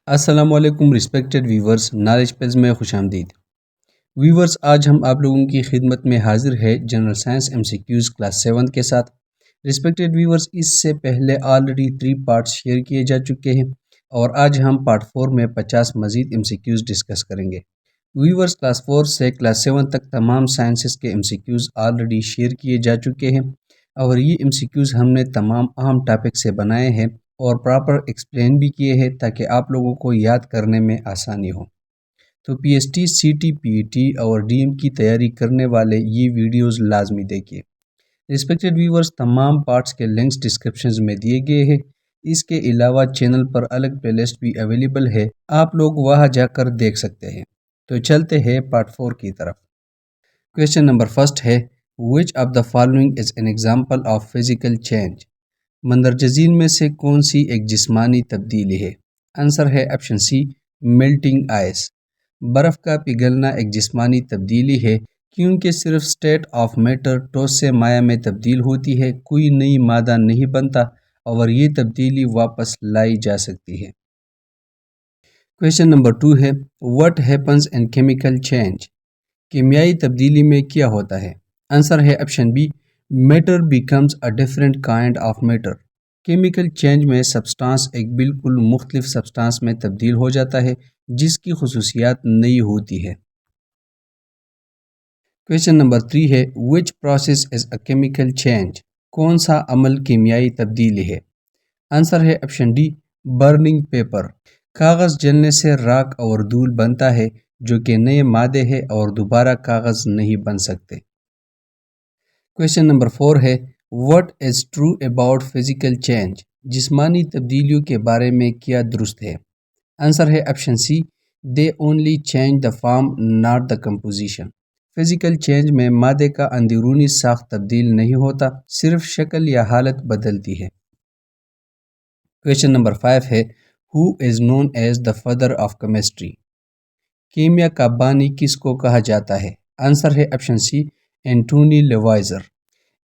السلام علیکم respected viewers, knowledge Ps میں خوش آمدید۔ ویورز، آج ہم آپ لوگوں کی خدمت میں حاضر ہے general science M C Qs class 7 کے ساتھ۔ رسپیکٹڈ ویورز، اس سے پہلے آلریڈی 3 پارٹس شیئر کیے جا چکے ہیں اور آج ہم پارٹ 4 میں 50 مزید ایم سی کیوز ڈسکس کریں گے۔ ویورز، کلاس 4 سے کلاس 7 تک تمام سائنسز کے M C Qs already share کیے جا چکے ہیں اور یہ ایم سی کیوز ہم نے تمام اہم ٹاپک سے بنائے ہیں اور پراپر ایکسپلین بھی کیے ہیں تاکہ آپ لوگوں کو یاد کرنے میں آسانی ہو۔ تو P S T, C T, P E T اور ڈی ایم کی تیاری کرنے والے یہ ویڈیوز لازمی دیکھیے۔ رسپیکٹڈ ویورز، تمام پارٹس کے لنکس ڈسکرپشنز میں دیے گئے ہیں۔ اس کے علاوہ چینل پر الگ پلے لسٹ بھی اویلیبل ہے، آپ لوگ وہاں جا کر دیکھ سکتے ہیں۔ تو چلتے ہیں پارٹ 4 کی طرف۔ کویشچن نمبر 1 ہے which of the following is an example of physical change? مندرجہ ذیل میں سے کون سی ایک جسمانی تبدیلی ہے؟ آنسر ہے آپشن سی، میلٹنگ آئس۔ برف کا پگھلنا ایک جسمانی تبدیلی ہے کیونکہ صرف اسٹیٹ آف میٹر ٹھوس سے مائع میں تبدیل ہوتی ہے، کوئی نئی مادہ نہیں بنتا اور یہ تبدیلی واپس لائی جا سکتی ہے۔ کویشچن نمبر 2 ہے what happens in chemical change? کیمیائی تبدیلی میں کیا ہوتا ہے؟ آنسر ہے option B, matter becomes a different kind of matter. Chemical change میں سبسٹانس ایک بالکل مختلف سبسٹانس میں تبدیل ہو جاتا ہے جس کی خصوصیات نئی ہوتی ہے۔ کویشچن نمبر 3 ہے which process is a chemical change? کون سا عمل کیمیائی تبدیلی ہے؟ آنسر ہے آپشن ڈی، برننگ پیپر۔ کاغذ جلنے سے راکھ اور دھول بنتا ہے جو کہ نئے مادے ہیں اور دوبارہ کاغذ نہیں بن سکتے۔ کویشچن نمبر 4 ہے what is true about physical change? جسمانی تبدیلیوں کے بارے میں کیا درست ہے؟ آنسر ہے option C, they only change the form not the composition. Physical change میں مادے کا اندرونی ساخت تبدیل نہیں ہوتا، صرف شکل یا حالت بدلتی ہے۔ کویشچن نمبر 5 ہے who is known as the father of chemistry? کیمیا کا بانی کس کو کہا جاتا ہے؟ آنسر ہے آپشن سی، اینٹونی لیوائزر۔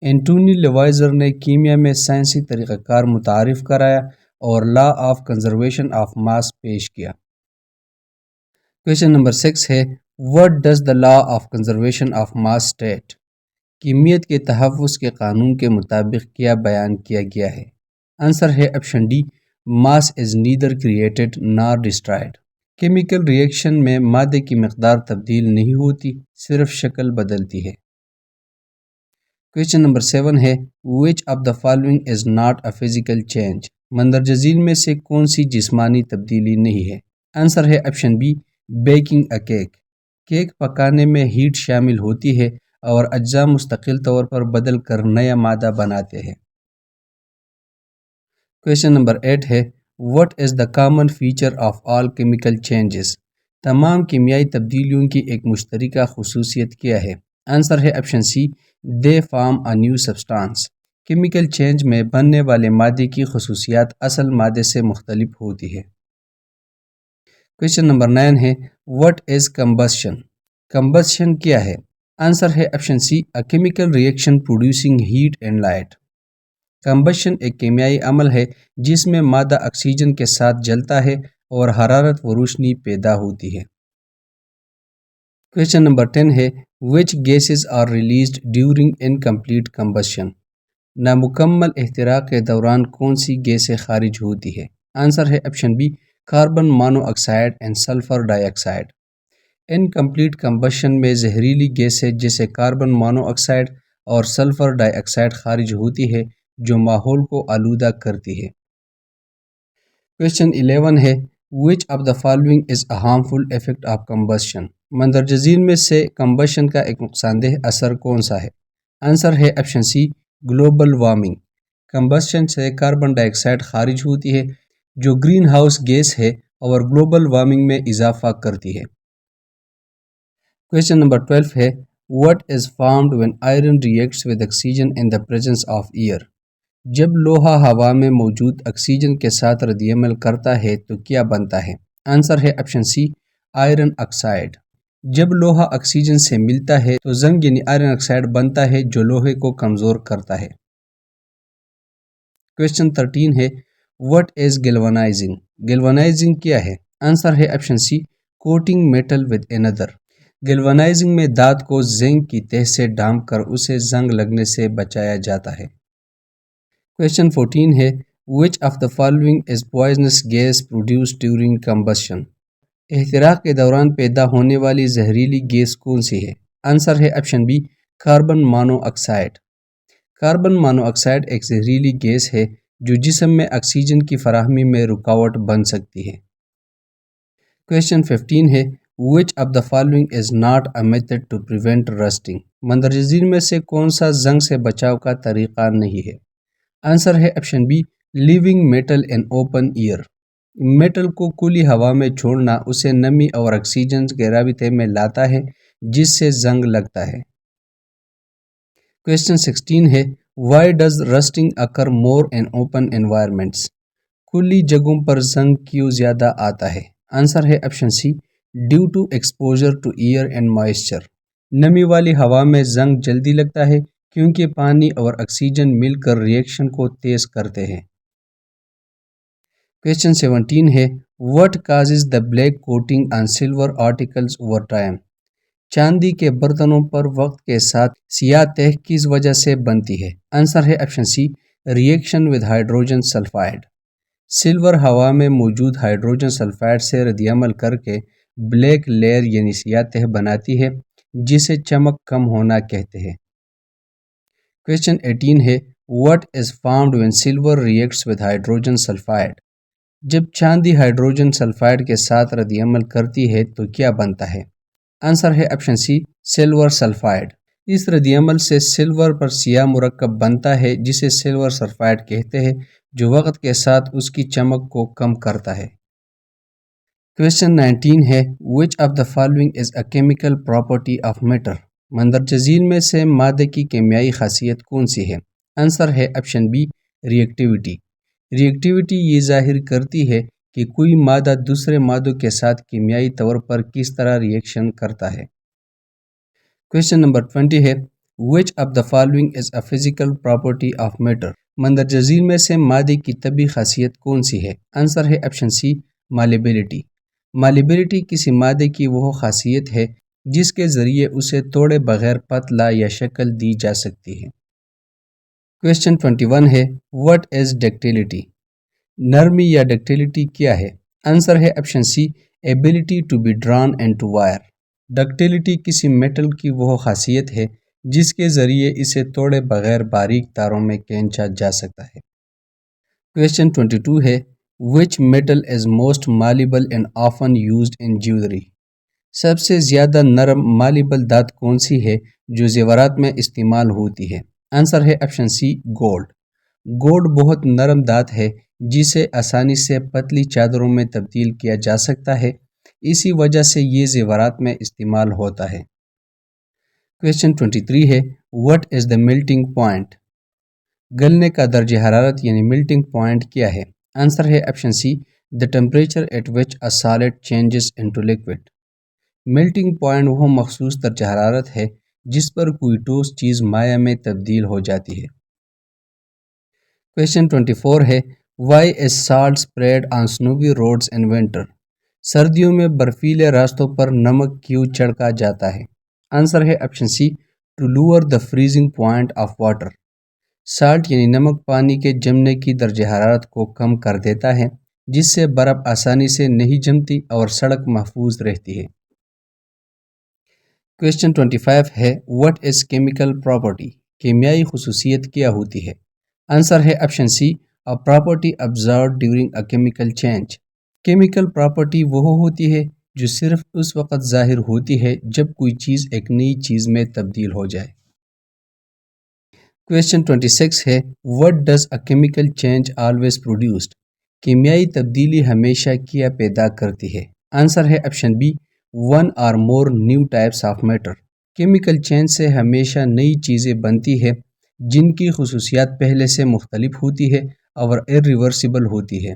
اینٹونی لیوائزر نے کیمیا میں سائنسی طریقہ کار متعارف کرایا اور law of conservation of mass پیش کیا۔ کویشچن نمبر 6 ہے what does the law of conservation of mass state؟ کمیت کے تحفظ کے قانون کے مطابق کیا بیان کیا گیا ہے؟ آنسر ہے option D, mass is neither created nor destroyed۔ Chemical reaction میں مادے کی مقدار تبدیل نہیں ہوتی، صرف شکل بدلتی ہے۔ کویشچن نمبر 7 ہے which of the following is not a physical change؟ مندرجہ ذیل میں سے کون سی جسمانی تبدیلی نہیں ہے؟ آنسر ہے option be, baking a cake. Cake پکانے میں ہیٹ شامل ہوتی ہے اور اجزاء مستقل طور پر بدل کر نیا مادہ بناتے ہیں۔ کویشچن نمبر 8 ہے what is the common feature of all chemical changes؟ تمام کیمیائی تبدیلیوں کی ایک مشترکہ خصوصیت کیا ہے؟ آنسر ہے option C, they form a new substance۔ Chemical change میں بننے والے مادے کی خصوصیات اصل مادے سے مختلف ہوتی ہے۔ کویشچن نمبر 9 ہے what is combustion؟ کمبسشن کیا ہے؟ آنسر ہے option C, a chemical reaction producing heat and light۔ Combustion ایک کیمیائی عمل ہے جس میں مادہ آکسیجن کے ساتھ جلتا ہے اور حرارت و روشنی پیدا ہوتی ہے۔ کویشچن نمبر 10 ہے which gases are released during incomplete combustion؟ نامکمل احتراق کے دوران کون سی گیسیں خارج ہوتی ہے؟ آنسر ہے option B, carbon monoxide and sulphur dioxide. Incomplete combustion میں زہریلی گیسیں جیسے کاربن مونو آکسائڈ اور سلفر ڈائی آکسائڈ خارج ہوتی ہے جو ماحول کو آلودہ کرتی ہے۔ کویشچن 11 ہے which of the following is a harmful effect of combustion؟ مندرجہ ذیل میں سے کمبشن کا ایک نقصان دہ اثر کون سا ہے؟ آنسر ہے آپشن سی، گلوبل وارمنگ۔ کمبشن سے کاربن ڈائی آکسائڈ خارج ہوتی ہے جو گرین ہاؤس گیس ہے اور گلوبل وارمنگ میں اضافہ کرتی ہے۔ کویشچن نمبر 12 ہے what is formed when iron reacts with oxygen in the presence of air؟ جب لوہا ہوا میں موجود آکسیجن کے ساتھ رد عمل کرتا ہے تو کیا بنتا ہے؟ آنسر ہے آپشن سی، آئرن آکسائڈ۔ جب لوہا آکسیجن سے ملتا ہے تو زنگ یعنی آئرن آکسائڈ بنتا ہے جو لوہے کو کمزور کرتا ہے۔ کویشچن 13 ہے what is galvanizing؟ گیلوانائزنگ کیا ہے؟ آنسر ہے option C coating metal with اندر. گیلونائزنگ میں دھات کو زنک کی تہ سے ڈھانپ کر اسے زنگ لگنے سے بچایا جاتا ہے. کویشچن 14 ہے which of the following is poisonous gas produced during combustion. احتراق کے دوران پیدا ہونے والی زہریلی گیس کون سی ہے؟ آنسر ہے آپشن بی کاربن مانو آکسائڈ. کاربن مانو آکسائڈ ایک زہریلی گیس ہے جو جسم میں آکسیجن کی فراہمی میں رکاوٹ بن سکتی ہے. کویشچن 15 ہے which of the following is not a method to prevent rusting. مندرجہ ذیل میں سے کون سا زنگ سے بچاؤ کا طریقہ نہیں ہے؟ آنسر ہے option be living metal in open air. Metal کو کھلی ہوا میں چھوڑنا اسے نمی اور آکسیجن کے رابطے میں لاتا ہے جس سے زنگ لگتا ہے. کویشچن 16 ہے why does rusting occur more in open environments. کھلی جگہوں پر زنگ کیوں زیادہ آتا ہے؟ آنسر ہے option C due to exposure to air and moisture. نمی والی ہوا میں زنگ جلدی لگتا ہے کیونکہ پانی اور آکسیجن مل کر ری ایکشن کو تیز کرتے ہیں. کویشچن 17 ہے what causes the black coating on silver articles over time. چاندی کے برتنوں پر وقت کے ساتھ سیاہ تہ کس وجہ سے بنتی ہے؟ آنسر ہے option C reaction with hydrogen sulphide. Silver ہوا میں موجود ہائیڈروجن سلفائڈ سے رد عمل کر کے بلیک لیئر یعنی سیاہ تہ بناتی ہے جسے چمک کم ہونا کہتے ہیں. کویشچن 18 ہے what is formed when silver reacts with hydrogen sulphide. جب چاندی ہائیڈروجن سلفائڈ کے ساتھ رد عمل کرتی ہے تو کیا بنتا ہے؟ آنسر ہے آپشن سی سلور سلفائڈ. اس رد عمل سے سلور پر سیاہ مرکب بنتا ہے جسے سلور سلفائڈ کہتے ہیں جو وقت کے ساتھ اس کی چمک کو کم کرتا ہے. کویشچن 19 ہے which of the following is a chemical property of matter. مندرجہ ذیل میں سے مادے کی کیمیائی خاصیت کون سی ہے؟ آنسر ہے option be re activity. Re activity یہ ظاہر کرتی ہے کہ کوئی مادہ دوسرے مادوں کے ساتھ کیمیائی طور پر کس طرح ری ایکشن کرتا ہے. کویشچن نمبر 20 ہے which of the following is a physical property of matter. مندرجہ ذیل میں سے مادے کی طبی خاصیت کون سی ہے؟ آنسر ہے آپشن سی مالیبلٹی. مالیبلٹی کسی مادے کی وہ خاصیت ہے جس کے ذریعے اسے توڑے بغیر پتلا یا شکل دی جا سکتی ہے. کویشچن 21 ہے وٹ از ڈکٹیلٹی. نرمی یا ڈکٹیلٹی کیا ہے؟ آنسر ہے option C ability to be drawn into wire. Ductility کسی میٹل کی وہ خاصیت ہے جس کے ذریعے اسے توڑے بغیر باریک تاروں میں کھینچا جا سکتا ہے. کویشچن 22 ہے which metal is most malleable and often used in jewellery. سب سے زیادہ نرم مالیبل دھات کون سی ہے جو زیورات میں استعمال ہوتی ہے؟ آنسر ہے آپشن سی گولڈ. گولڈ بہت نرم دھات ہے جسے آسانی سے پتلی چادروں میں تبدیل کیا جا سکتا ہے، اسی وجہ سے یہ زیورات میں استعمال ہوتا ہے. کویشچن 23 ہے what is the melting point. گلنے کا درجہ حرارت یعنی میلٹنگ پوائنٹ کیا ہے؟ آنسر ہے option C the temperature at which a solid changes into liquid. Melting point وہ مخصوص درجہ حرارت ہے جس پر کوئی ٹھوس چیز مائع میں تبدیل ہو جاتی ہے. کویشچن 24 ہے why is salt spread on snowy roads in winter. سردیوں میں برفیلے راستوں پر نمک کیوں چھڑکا جاتا ہے؟ آنسر ہے option C to lower the freezing point of water. Salt یعنی نمک پانی کے جمنے کی درجہ حرارت کو کم کر دیتا ہے جس سے برف آسانی سے نہیں جمتی اور سڑک محفوظ رہتی ہے. کویشچن 25 ہے وٹ از کیمیکل پراپرٹی. کیمیائی خصوصیت کیا ہوتی ہے؟ آنسر ہے option C a property observed during a chemical change. Chemical property وہ ہوتی ہے جو صرف اس وقت ظاہر ہوتی ہے جب کوئی چیز ایک نئی چیز میں تبدیل ہو جائے. کویشچن 26 ہے what does a chemical change always produced. کیمیائی تبدیلی ہمیشہ کیا پیدا کرتی ہے؟ آنسر ہے آپشن بی ون اور more new types of matter. Chemical change سے ہمیشہ نئی چیزیں بنتی ہے جن کی خصوصیات پہلے سے مختلف ہوتی ہے اور irreversible ہوتی ہے.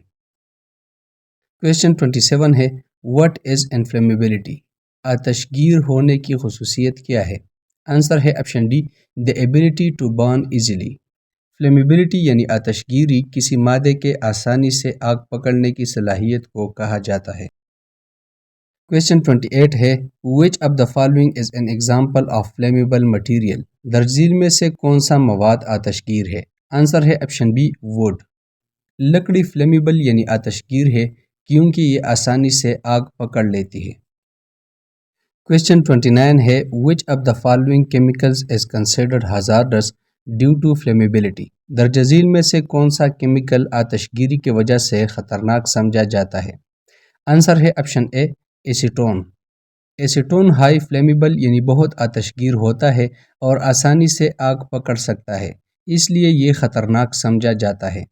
کویشچن 27 ہے وٹ از انفلیمیبلٹی. آتشگیر ہونے کی خصوصیت کیا ہے؟ آنسر ہے option D the ability to burn easily. فلیمیبلٹی یعنی آتشگیری کسی مادے کے آسانی سے آگ پکڑنے کی صلاحیت کو کہا جاتا ہے. کویشچن 28 ہے which of the following is an example of flammable material؟ درج ذیل میں سے کون سا مواد آتشگیر ہے؟ آنسر ہے آپشن بی ووڈ۔ لکڑی فلیمیبل یعنی آتشگیر ہے کیونکہ یہ آسانی سے آگ پکڑ لیتی ہے۔ کویشچن 29 ہے which of the following chemicals is considered hazardous due to flammability؟ درج ذیل میں سے کون سا کیمیکل آتشگیری کی وجہ سے خطرناک سمجھا جاتا ہے؟ آنسر ہے آپشن اے ایسیٹون۔ ایسیٹون ہائی فلیمیبل یعنی بہت آتشگیر ہوتا ہے اور آسانی سے آگ پکڑ سکتا ہے، اس لیے یہ خطرناک سمجھا جاتا ہے۔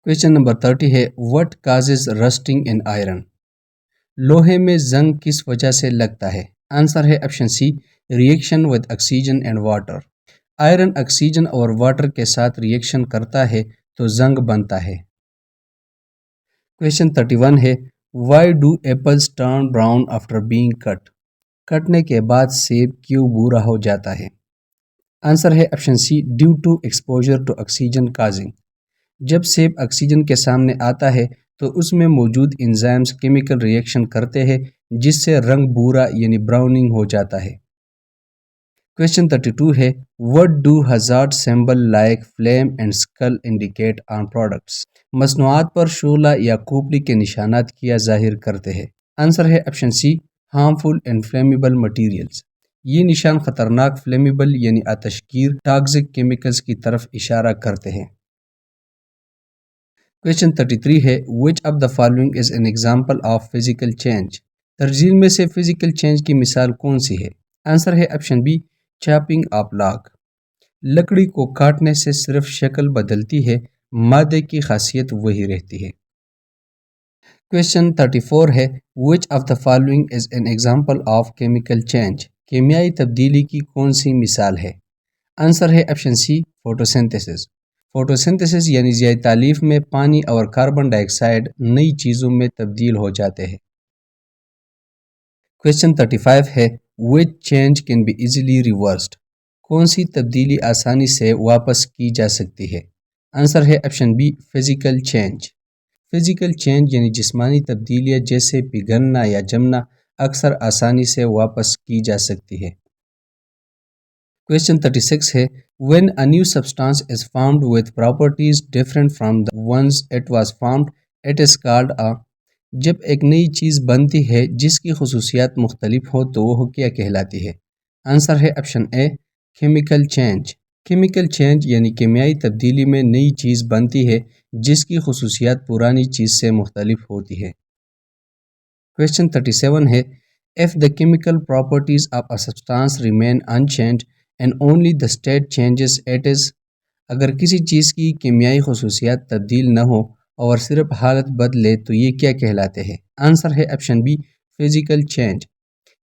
کویشچن نمبر 30 ہے what causes rusting in iron؟ لوہے میں زنگ کس وجہ سے لگتا ہے؟ آنسر ہے option C reaction with oxygen and water. Iron oxygen اور واٹر کے ساتھ ریئیکشن کرتا ہے تو زنگ بنتا ہے۔ کویشچن 31 ہے why do apples turn brown after being cut؟ کٹنے کے بعد سیب کیوں بھورا ہو جاتا ہے؟ آنسر ہے option C due to exposure to oxygen causing. جب سیب آکسیجن کے سامنے آتا ہے تو اس میں موجود انزائمز کیمیکل ریئیکشن کرتے ہیں جس سے رنگ بھورا یعنی براؤننگ ہو جاتا ہے۔ کویشچن 32 ہے what do hazard symbol like flame and skull indicate on products؟ مصنوعات پر شعلہ یا کھوپڑی کے نشانات کیا ظاہر کرتے ہیں؟ آنسر ہے option C harmful and flammable materials۔ یہ نشان خطرناک فلیمیبل یعنی آتشگیر ٹاکسک کیمیکلز کی طرف اشارہ کرتے ہیں۔ کویشچن 33 ہے which of the following is an example of physical change؟ درج ذیل میں سے فزیکل چینج کی مثال کون سی ہے؟ آنسر ہے option be chopping of log. لکڑی کو کاٹنے سے صرف شکل بدلتی ہے، مادے کی خاصیت وہی رہتی ہے۔ کویشچن 34 ہے which of the following is an example of chemical change؟ کیمیائی تبدیلی کی کون سی مثال ہے؟ آنسر ہے آپشن سی فوٹوسنتھسس۔ فوٹوسنتھسس یعنی ضیاء تالیف میں پانی اور کاربن ڈائی آکسائڈ نئی چیزوں میں تبدیل ہو جاتے ہیں۔ کویشچن 35 ہے which change can be easily reversed؟ کون سی تبدیلی آسانی سے واپس کی جا سکتی ہے؟ آنسر ہے option be physical change. Physical change یعنی جسمانی تبدیلیاں جیسے پگھلنا یا جمنا اکثر آسانی سے واپس کی جا سکتی ہے۔ کویشچن 36 ہے when a new substance is formed with properties different from the ones it was formed it is called a۔ جب ایک نئی چیز بنتی ہے جس کی خصوصیات مختلف ہو تو وہ کیا کہلاتی ہے؟ آنسر ہے آپشن اے کیمیکل چینج۔ کیمیکل چینج یعنی کیمیائی تبدیلی میں نئی چیز بنتی ہے جس کی خصوصیات پرانی چیز سے مختلف ہوتی ہے۔ کویشچن 37 ہے if the chemical properties of a substance remain unchanged and only the state changes it is۔ اگر کسی چیز کی کیمیائی خصوصیات تبدیل نہ ہو اور صرف حالت بدلے تو یہ کیا کہلاتے ہیں؟ آنسر ہے آپشن بی فزیکل چینج۔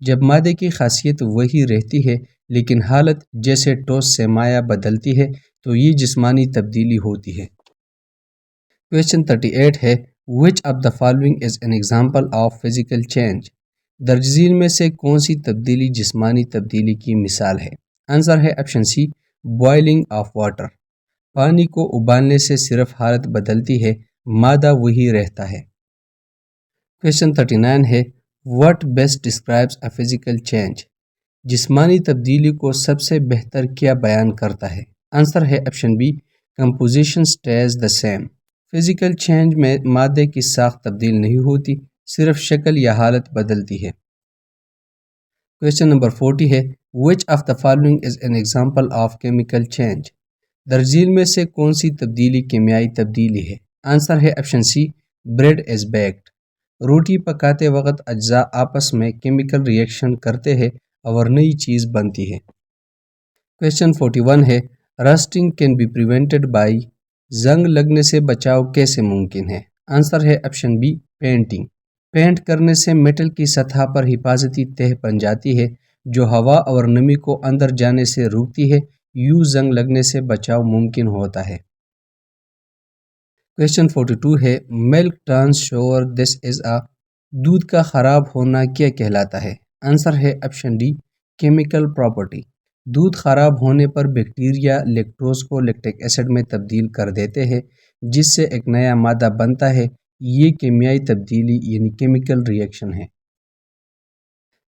جب مادے کی خاصیت وہی رہتی ہے لیکن حالت جیسے ٹھوس سے مائع بدلتی ہے تو یہ جسمانی تبدیلی ہوتی ہے۔ کویشچن 38 ہے which of the following is an example of physical change؟ درج ذیل میں سے کون سی تبدیلی جسمانی تبدیلی کی مثال ہے؟ آنسر ہے option C boiling of water. پانی کو ابالنے سے صرف حالت بدلتی ہے، مادہ وہی رہتا ہے۔ کویشچن 39 ہے what best describes a physical change؟ جسمانی تبدیلی کو سب سے بہتر کیا بیان کرتا ہے؟ آنسر ہے option be composition stays the same۔ Physical change میں مادے کی ساخت تبدیل نہیں ہوتی، صرف شکل یا حالت بدلتی ہے۔ کویشچن نمبر 40 ہے which of the following is an example of chemical change؟ درج ذیل میں سے کون سی تبدیلی کیمیائی تبدیلی ہے؟ آنسر ہے option C bread is baked۔ روٹی پکاتے وقت اجزاء آپس میں کیمیکل ریئیکشن کرتے ہیں اور نئی چیز بنتی ہے۔ کویشچن 41 ہے رسٹنگ کین بی پریونٹڈ بائی؟ زنگ لگنے سے بچاؤ کیسے ممکن ہے؟ آنسر ہے آپشن بی پینٹنگ۔ پینٹ کرنے سے میٹل کی سطح پر حفاظتی تہ بن جاتی ہے جو ہوا اور نمی کو اندر جانے سے روکتی ہے، یوں زنگ لگنے سے بچاؤ ممکن ہوتا ہے۔ کویشچن 42 ہے ملک ٹرنز شور دس از اے۔ دودھ کا خراب ہونا کیا کہلاتا ہے؟ آنسر ہے آپشن ڈی کیمیکل پراپرٹی۔ دودھ خراب ہونے پر بیکٹیریا لیکٹوز کو لیکٹک ایسڈ میں تبدیل کر دیتے ہیں جس سے ایک نیا مادہ بنتا ہے، یہ کیمیائی تبدیلی یعنی کیمیکل ریئیکشن ہے۔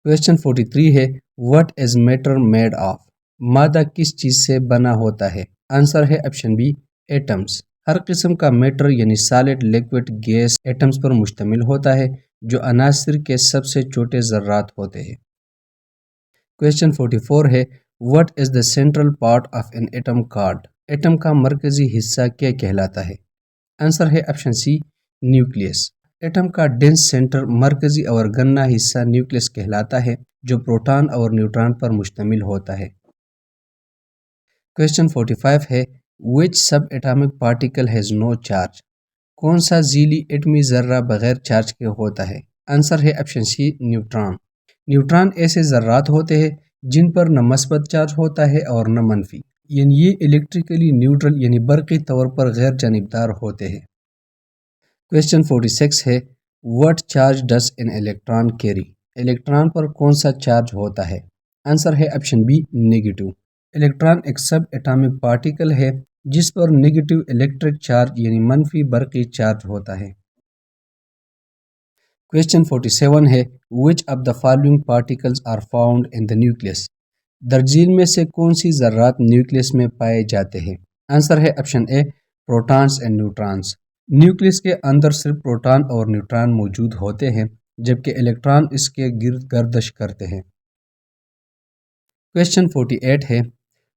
کویسچن 43 ہے what is matter made of? مادہ کس چیز سے بنا ہوتا ہے؟ آنسر ہے آپشن بی ایٹمز۔ ہر قسم کا میٹر یعنی سالڈ، لیکوڈ، گیس ایٹمز پر مشتمل ہوتا ہے جو عناصر کے سب سے چھوٹے ذرات ہوتے ہیں۔ کویسچن 44 ہے what is the central part of an atom called? Atom کا مرکزی حصہ کیا کہلاتا ہے؟ آنسر ہے آپشن سی نیوکلیس۔ ایٹم کا ڈینس سینٹر مرکزی اور گنا حصہ نیوکلیس کہلاتا ہے جو پروٹان اور نیوٹران پر مشتمل ہوتا ہے۔ کویسچن 45 ہے which sub atomic particle has no charge? کون سا ذیلی ایٹمی ذرہ بغیر چارج کے ہوتا ہے؟ آنسر ہے آپشن سی نیوٹران۔ نیوٹران ایسے ذرات ہوتے ہیں جن پر نہ مثبت چارج ہوتا ہے اور نہ منفی، یعنی یہ الیکٹریکلی نیوٹرل یعنی برقی طور پر غیر جانبدار ہوتے ہیں۔ کویسچن 46 ہے what charge does an electron carry? Electron پر کون سا چارج ہوتا ہے؟ آنسر ہے آپشن بی نیگیٹو۔ الیکٹران ایک سب ایٹامک پارٹیکل ہے جس پر نیگیٹو الیکٹرک چارج یعنی منفی برقی چارج ہوتا ہے۔ کویسچن 47 ہے which of the following particles are found in the nucleus؟ درجیل میں سے کون سی ذرات نیوکلیس میں پائے جاتے ہیں؟ آنسر ہے option A protons and neutrons. Nucleus کے اندر صرف پروٹان اور نیوٹران موجود ہوتے ہیں جبکہ الیکٹران اس کے گرد گردش کرتے ہیں۔ کویسچن 48 ہے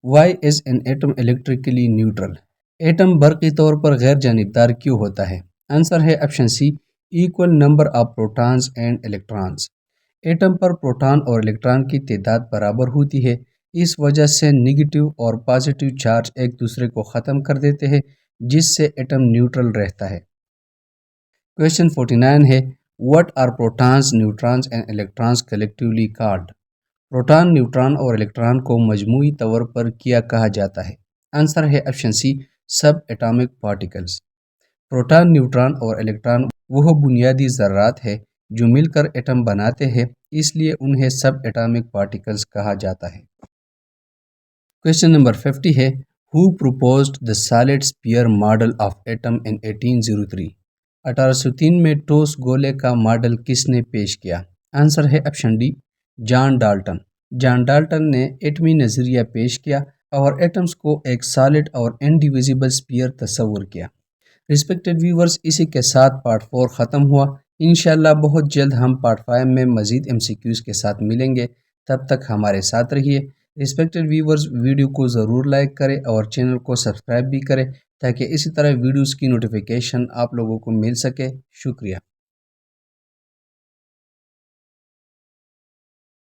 why is an atom electrically neutral؟ Atom برقی طور پر غیر جانبدار کیوں ہوتا ہے؟ آنسر ہے option C equal number of protons and electrons۔ Atom پر پروٹان اور الیکٹران کی تعداد برابر ہوتی ہے، اس وجہ سے نیگیٹو اور پازیٹیو چارج ایک دوسرے کو ختم کر دیتے ہیں جس سے ایٹم نیوٹرل رہتا ہے۔ کویسچن 49 ہے what are protons, neutrons and electrons collectively called؟ Proton, neutron اور الیکٹران کو مجموعی طور پر کیا کہا جاتا ہے؟ آنسر ہے آپشن سی سب ایٹامک پارٹیکلز۔ پروٹان، نیوٹران اور الیکٹران وہ بنیادی ذرات ہیں جو مل کر ایٹم بناتے ہیں، اس لیے انہیں سب ایٹامک پارٹیکلز کہا جاتا ہے۔ کویسچن نمبر 50 ہے who proposed the solid sphere model of atom in 1803؟ 1803 میں ٹھوس گولے کا ماڈل کس نے پیش کیا؟ آنسر ہے آپشن ڈی جان ڈالٹن۔ جان ڈالٹن نے ایٹمی نظریہ پیش کیا اور ایٹمز کو ایک سالڈ اور انڈیویزیبل اسپیئر تصور کیا۔ رسپیکٹڈ ویورز، اسی کے ساتھ پارٹ 4 ختم ہوا۔ انشاءاللہ بہت جلد ہم پارٹ 5 میں مزید MCQs کے ساتھ ملیں گے، تب تک ہمارے ساتھ رہیے۔ رسپیکٹڈ ویورز، ویڈیو کو ضرور لائک کریں اور چینل کو سبسکرائب بھی کریں تاکہ اسی طرح ویڈیوز کی نوٹیفیکیشن آپ لوگوں کو مل سکے۔ شکریہ۔